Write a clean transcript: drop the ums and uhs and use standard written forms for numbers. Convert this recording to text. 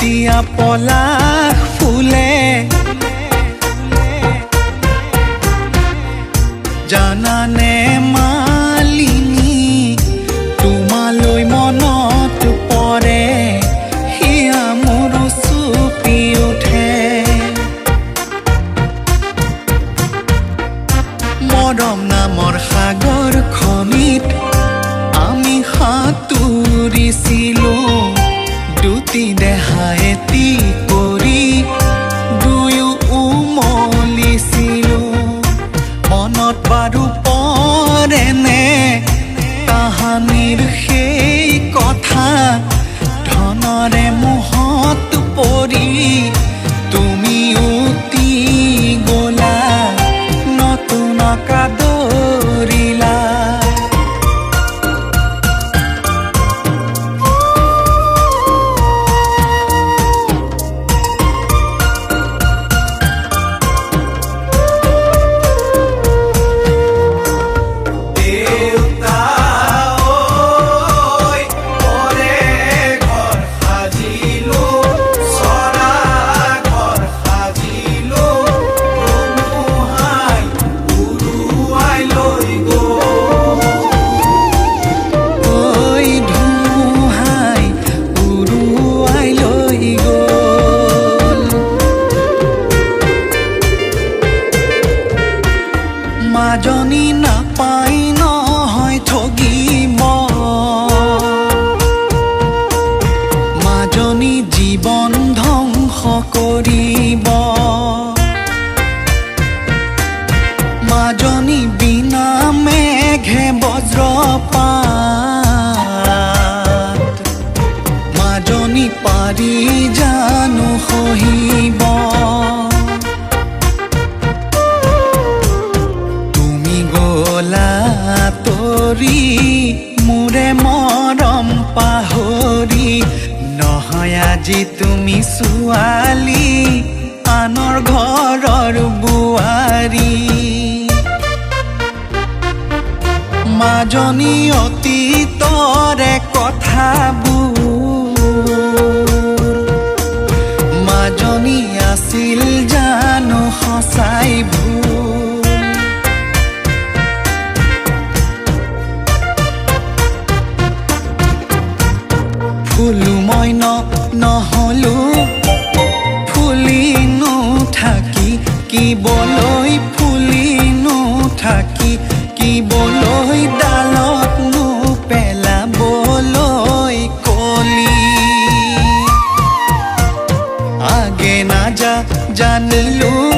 যেতিয়া পলাশ ফুলে জানানে মালিনী তোমালৈ মনত পৰে হিয়া মোৰ চুপি উঠে মৰম নামৰ সাগৰখনিত আমি সাঁতুৰিছিলো দুটি দেহা এটি কৰি দুয়ো উমলিছিলো মনত বাৰু পৰেনে কাহানিৰ সেই কথা ধনৰে মোহত পৰি তুমি উটি গলা নতুন কাদৰিলা মাজনী নাপাই নহয় ঠগিব মাজনী জীৱন ধ্বংস কৰিব মাজনী বিনা মেঘে বজ্ৰপাত মাজনী পাৰি জানো সহিব তৰি মোৰে মৰম পাহৰি নহয় আজি তুমি ছোৱালী আনৰ ঘৰৰ বোৱাৰী মাজনী অতীতৰে কথাবোৰ মাজনী আছিল জানো সঁচাই ভুল ফুলো মই নহলো ফুলিনো থাকি কিবলৈ ফুলিনো থাকি কিবলৈ ডালতনো পেলাবলৈ কলি আগে না জানিলো